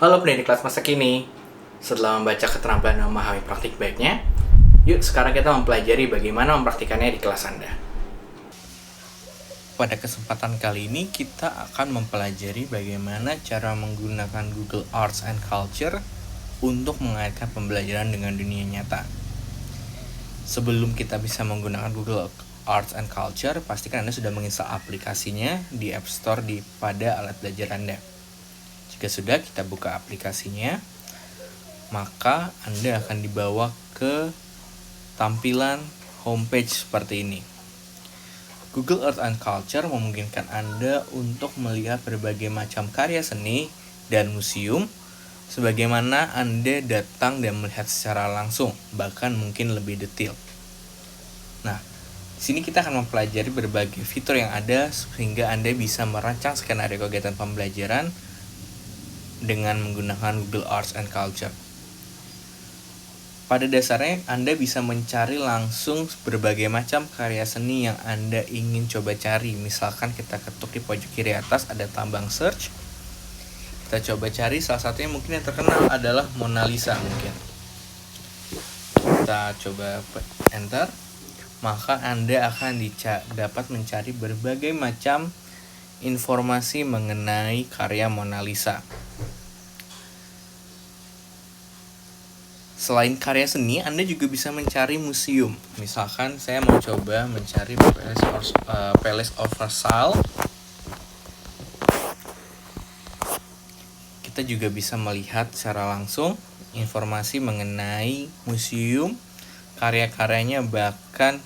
Halo pendidik kelas masa kini. Setelah membaca keterampilan dan memahami praktik baiknya, yuk sekarang kita mempelajari bagaimana mempraktikannya di kelas Anda. Pada kesempatan kali ini kita akan mempelajari bagaimana cara menggunakan Google Arts and Culture untuk mengaitkan pembelajaran dengan dunia nyata. Sebelum kita bisa menggunakan Google Arts and Culture, pastikan Anda sudah menginstal aplikasinya di App Store pada alat belajar Anda. Jika sudah, kita buka aplikasinya, maka Anda akan dibawa ke tampilan homepage seperti ini. Google Arts and Culture memungkinkan Anda untuk melihat berbagai macam karya seni dan museum sebagaimana Anda datang dan melihat secara langsung, bahkan mungkin lebih detail. Nah, di sini kita akan mempelajari berbagai fitur yang ada sehingga Anda bisa merancang skenario kegiatan pembelajaran dengan menggunakan Google Arts and Culture. Pada dasarnya, Anda bisa mencari langsung berbagai macam karya seni yang Anda ingin coba cari. Misalkan kita ketuk di pojok kiri atas ada tambang search. Kita coba cari, salah satunya mungkin yang terkenal adalah Mona Lisa mungkin. Kita coba enter. Maka Anda akan dapat mencari berbagai macam informasi mengenai karya Mona Lisa. Selain karya seni, Anda juga bisa mencari museum. Misalkan saya mau coba mencari Palace of Versailles. Kita juga bisa melihat secara langsung informasi mengenai museum, karya-karyanya, bahkan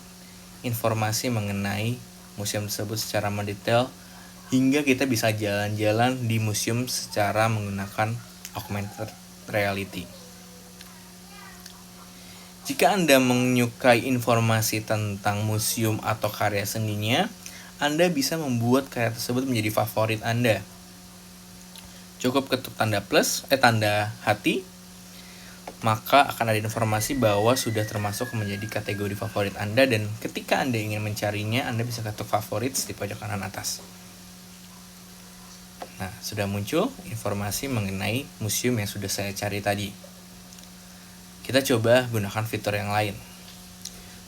informasi mengenai museum tersebut secara mendetail, hingga kita bisa jalan-jalan di museum secara menggunakan augmented reality. Jika Anda menyukai informasi tentang museum atau karya seninya, Anda bisa membuat karya tersebut menjadi favorit Anda. Cukup ketuk tanda hati, maka akan ada informasi bahwa sudah termasuk menjadi kategori favorit Anda, dan ketika Anda ingin mencarinya, Anda bisa ketuk favorites di pojok kanan atas. Nah, sudah muncul informasi mengenai museum yang sudah saya cari tadi. Kita coba gunakan fitur yang lain.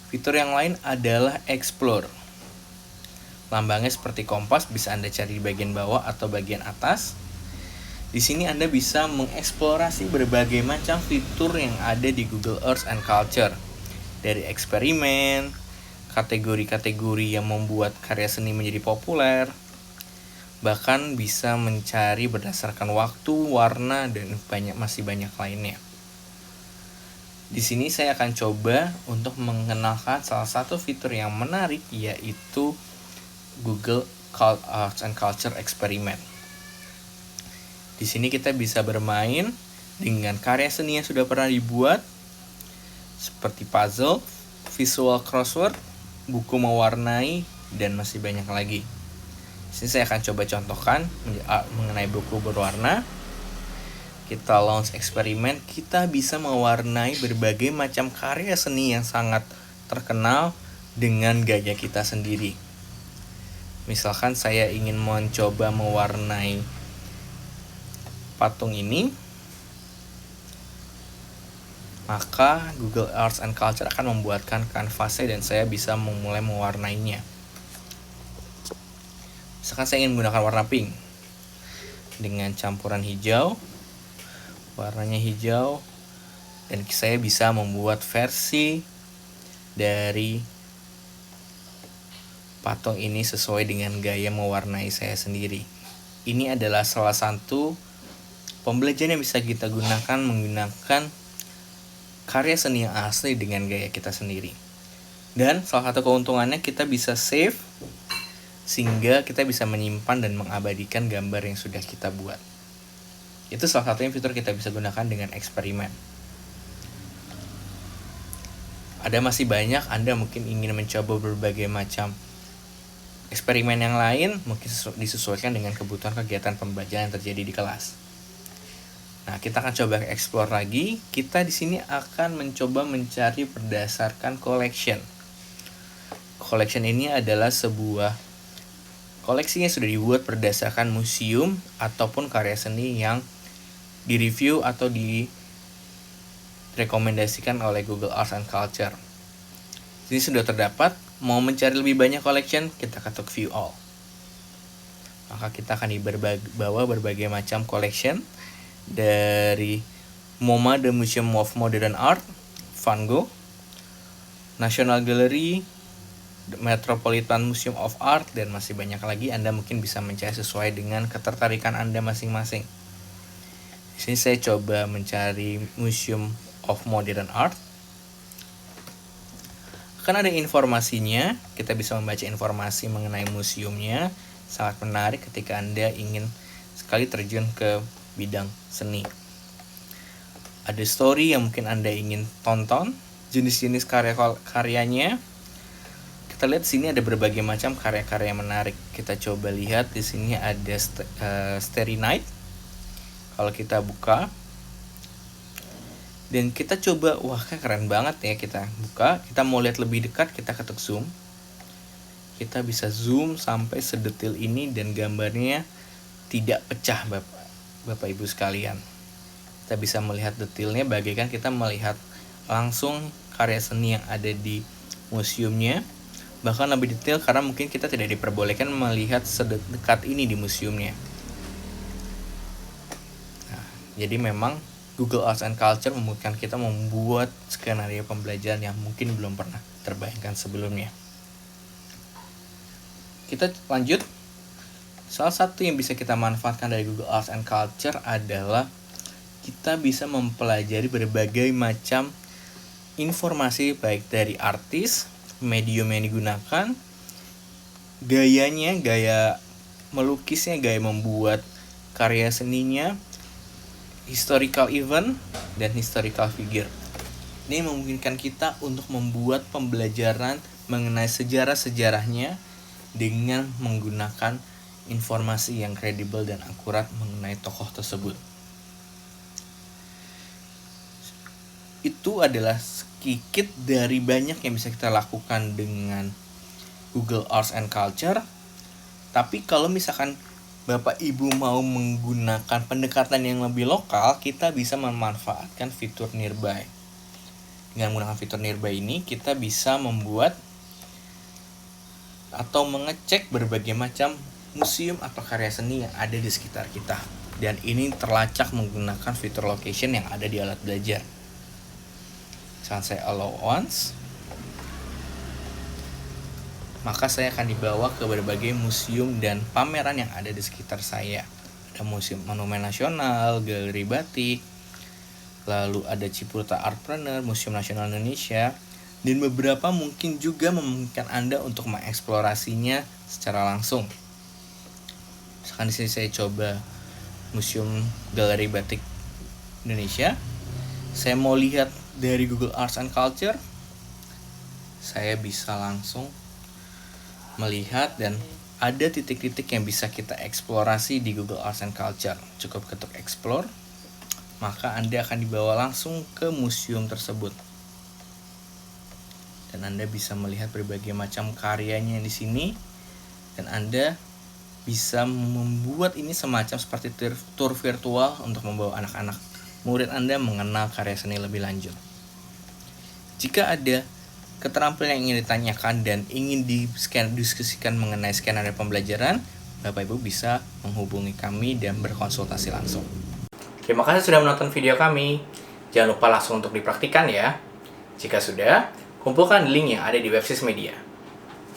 Fitur yang lain adalah Explore. Lambangnya seperti kompas, bisa Anda cari di bagian bawah atau bagian atas. Di sini Anda bisa mengeksplorasi berbagai macam fitur yang ada di Google Arts and Culture. Dari eksperimen, kategori-kategori yang membuat karya seni menjadi populer, bahkan bisa mencari berdasarkan waktu, warna, dan masih banyak lainnya. Di sini saya akan coba untuk mengenalkan salah satu fitur yang menarik, yaitu Google Arts and Culture Experiment. Di sini kita bisa bermain dengan karya seni yang sudah pernah dibuat, seperti puzzle, visual crossword, buku mewarnai, dan masih banyak lagi. Di sini saya akan coba contohkan mengenai buku berwarna. Kita launch eksperimen, kita bisa mewarnai berbagai macam karya seni yang sangat terkenal dengan gaya kita sendiri. Misalkan saya ingin mencoba mewarnai patung ini, maka Google Arts and Culture akan membuatkan kanvasnya dan saya bisa memulai mewarnainya. Misalkan saya ingin menggunakan warna pink dengan campuran hijau, warnanya hijau, dan saya bisa membuat versi dari patung ini sesuai dengan gaya mewarnai saya sendiri. Ini adalah salah satu pembelajaran yang bisa kita gunakan menggunakan karya seni yang asli dengan gaya kita sendiri. Dan salah satu keuntungannya, kita bisa save sehingga kita bisa menyimpan dan mengabadikan gambar yang sudah kita buat. Itu salah satunya fitur kita bisa gunakan dengan eksperimen. Ada masih banyak, Anda mungkin ingin mencoba berbagai macam eksperimen yang lain, mungkin disesuaikan dengan kebutuhan kegiatan pembelajaran yang terjadi di kelas. Nah, kita akan coba explore lagi. Kita di sini akan mencoba mencari berdasarkan collection. Collection ini adalah sebuah koleksi yang sudah dibuat berdasarkan museum ataupun karya seni yang di-review atau direkomendasikan oleh Google Arts and Culture. Ini sudah terdapat. Mau mencari lebih banyak collection, kita ketuk View All. Maka kita akan dibawa berbagai macam collection dari MoMA, The Museum of Modern Art, Van Gogh, National Gallery, The Metropolitan Museum of Art, dan masih banyak lagi. Anda mungkin bisa mencari sesuai dengan ketertarikan Anda masing-masing. Di sini saya coba mencari Museum of Modern Art. Akan ada informasinya, kita bisa membaca informasi mengenai museumnya. Sangat menarik ketika Anda ingin sekali terjun ke bidang seni. Ada story yang mungkin Anda ingin tonton, jenis-jenis karya-karyanya. Kita lihat sini ada berbagai macam karya-karya menarik. Kita coba lihat di sini ada Starry Night. Kalau kita buka dan kita coba, wah keren banget ya, kita buka. Kita mau lihat lebih dekat, kita ketuk zoom. Kita bisa zoom sampai sedetil ini dan gambarnya tidak pecah, Bapak Ibu sekalian. Kita bisa melihat detailnya bagaikan kita melihat langsung karya seni yang ada di museumnya. Bahkan lebih detail karena mungkin kita tidak diperbolehkan melihat sedekat ini di museumnya. Nah, jadi memang Google Arts and Culture memungkinkan kita membuat skenario pembelajaran yang mungkin belum pernah terbayangkan sebelumnya. Kita lanjut. Salah satu yang bisa kita manfaatkan dari Google Arts and Culture adalah kita bisa mempelajari berbagai macam informasi baik dari artis, medium yang digunakan, gayanya, gaya melukisnya, gaya membuat karya seninya, historical event, dan historical figure. Ini memungkinkan kita untuk membuat pembelajaran mengenai sejarah-sejarahnya dengan menggunakan informasi yang kredibel dan akurat mengenai tokoh tersebut. Itu adalah sedikit dari banyak yang bisa kita lakukan dengan Google Arts and Culture. Tapi kalau misalkan Bapak Ibu mau menggunakan pendekatan yang lebih lokal, kita bisa memanfaatkan fitur Nearby. Dengan menggunakan fitur Nearby ini, kita bisa membuat atau mengecek berbagai macam museum atau karya seni yang ada di sekitar kita. Dan ini terlacak menggunakan fitur location yang ada di alat belajar. Misalkan saya allow once, maka saya akan dibawa ke berbagai museum dan pameran yang ada di sekitar saya. Ada Museum Monumen Nasional, Galeri Batik, lalu ada Ciputa Artpreneur, Museum Nasional Indonesia, dan beberapa mungkin juga memungkinkan Anda untuk mengeksplorasinya secara langsung. Misalkan di sini saya coba Museum Galeri Batik Indonesia. Saya mau lihat dari Google Arts and Culture, saya bisa langsung melihat dan ada titik-titik yang bisa kita eksplorasi di Google Arts and Culture. Cukup ketuk explore, maka Anda akan dibawa langsung ke museum tersebut. Dan Anda bisa melihat berbagai macam karyanya di sini, dan Anda bisa membuat ini semacam seperti tour virtual untuk membawa anak-anak murid Anda mengenal karya seni lebih lanjut. Jika ada keterampilan yang ingin ditanyakan dan ingin diskusikan mengenai skenario pembelajaran, Bapak Ibu bisa menghubungi kami dan berkonsultasi langsung. Terima kasih sudah menonton video kami. Jangan lupa langsung untuk dipraktikkan ya. Jika sudah, kumpulkan link yang ada di website media.